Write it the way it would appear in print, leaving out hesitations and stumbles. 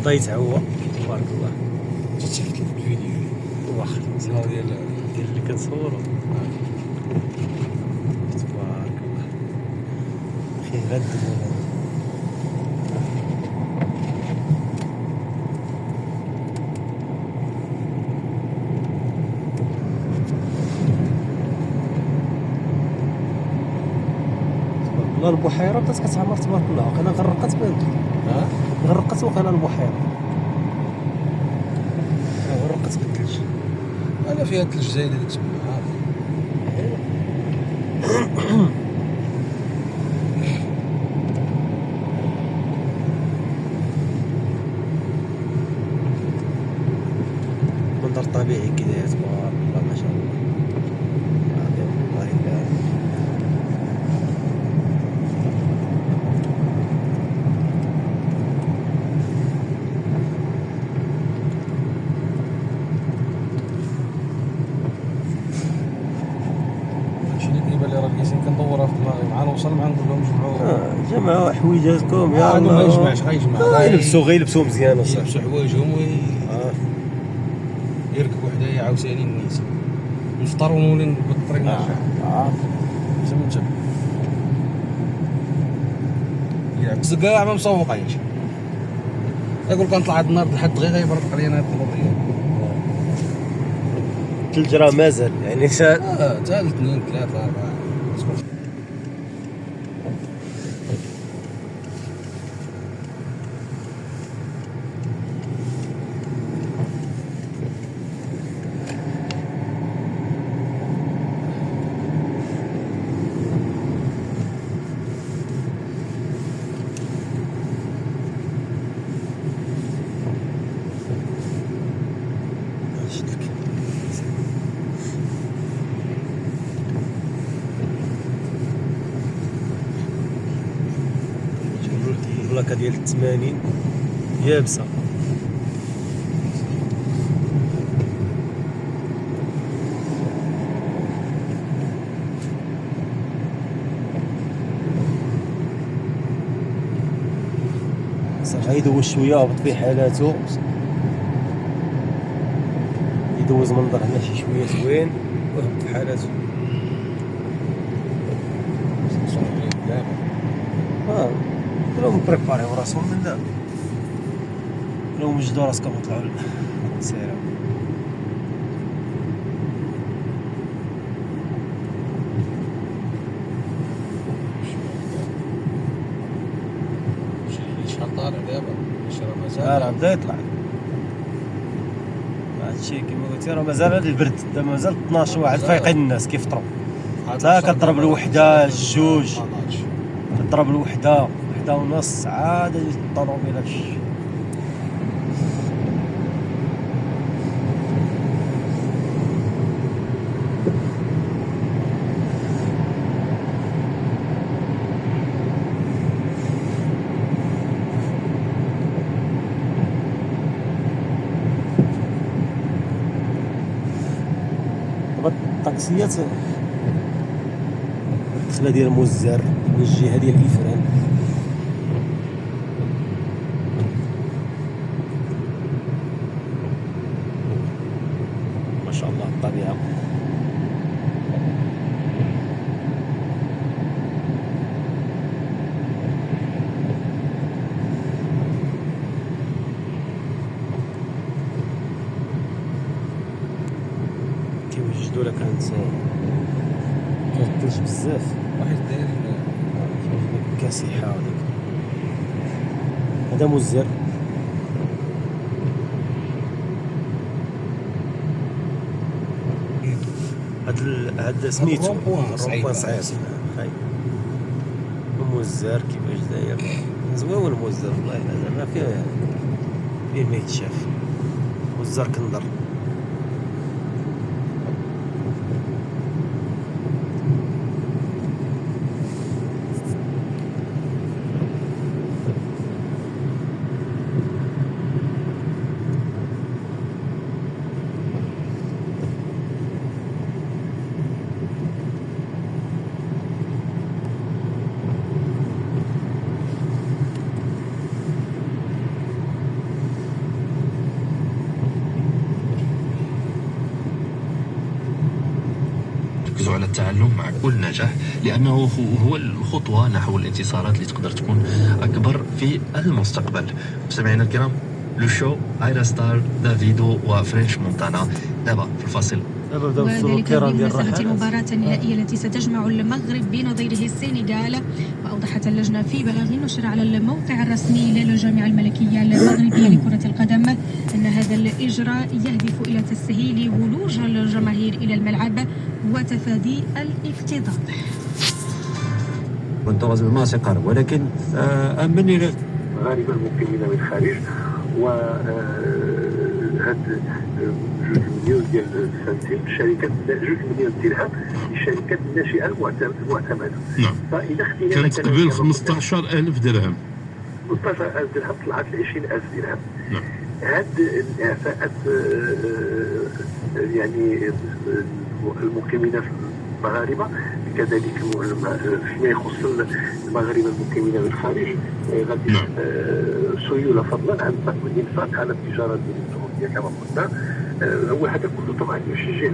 ضيت هو تبارك الله. تشفت لك الفيديو واخا ديال اللي كنصورو تبارك الله فيه غير الدموع. لا البحيره بدات كتعمر تبارك الله، وقيلا غرقت غرقت وقيلا البحيره غرقت بالثلج. انا فيها الثلج زايده ديك السمعه. منظر طبيعي كذا تبارك الله ما شاء الله. والله لا شنو كيبان لي راه الكيسين كندورها في دماغي مع الوصل مع نقول لهم جمعوا حويجاتكم يا عم ما يجمعش غيجمع يلبسوا مزيان وصافي. يلبسوا حوايجهم يركبوا حدايا عاوتاني النيس نفطروا ونولي بالطريق نرجع فهمت. يعكس كاع ما مسوقينش. يقول كنطلع هاد النهار لحد دغيا غيبرد علينا هاد الوضعيه. الثلج راه مازال يعني حتى الاثنين ثلاثه اربعه. البلاكه ديال 80 يابسه. صافي يدوز شويه هبط في حالاته، يدوز منظر هنا شي شويه زوين وهبط في حالاته. كلهم بريباريو راسهم من دابا، كلهم وجدوا راسكم وطلعوا للسيارة. شحال طالع دابا؟ راه مازال راه بدا يطلع. هادشي كيما قلتي راه مازال هاد البرد، دابا مازال 12 واحد فايقين الناس كيفطروا. لا كضرب الوحده الجوج، كضرب الوحده ونص عاد الطوموبيله دابا الطاكسيات الدخله ديال موزار من الجهه ديال الافران. ما شاء الله الطبيعه. كيوجدوا لك كانت الثلج بزاف. واحد دايرين كاسحه هذاك هذا مزر. هاد سميتو الرومبوان صعيب خايب. المزار كيفاش داير زوين المزار والله زعما فيه ما يتشاف. مزار كندر على التعلم مع كل نجاح، لأنه هو الخطوة نحو الانتصارات اللي تقدر تكون أكبر في المستقبل. مستمعينا الكرام، لو شو ايرا ستار، دافيدو وفرنش مونتانا دابا في الفاصل. وذلك بمناسبة المباراة النهائية التي ستجمع المغرب بنظيره السنغال. وأوضحت اللجنة في بلاغ نشر على الموقع الرسمي للجامعة الملكية المغربية لكرة القدم أن هذا الإجراء يهدف إلى تسهيل ولوج الجماهير إلى الملعب وتفادي الاكتظاظ. كنت ما سيقرب، ولكن أمني غالبا المقيمين من الخارج، وهاد 2 مليون ديال السنتيم شركات 2 مليون درهم للشركات الناشئه المعتمده. نعم. فاذا اختينا كانت قبل 15,000 درهم، 15,000 درهم طلعت ل 20,000 درهم. نعم. هاد الاعفاءات يعني المقيمين المغاربه كذلك فيما يخص المغاربه المقيمين بالخارج غادي سيوله فضلا عن الانفاق على التجاره الالكترونيه كما قلنا. هو هذا كله طبعا يشجع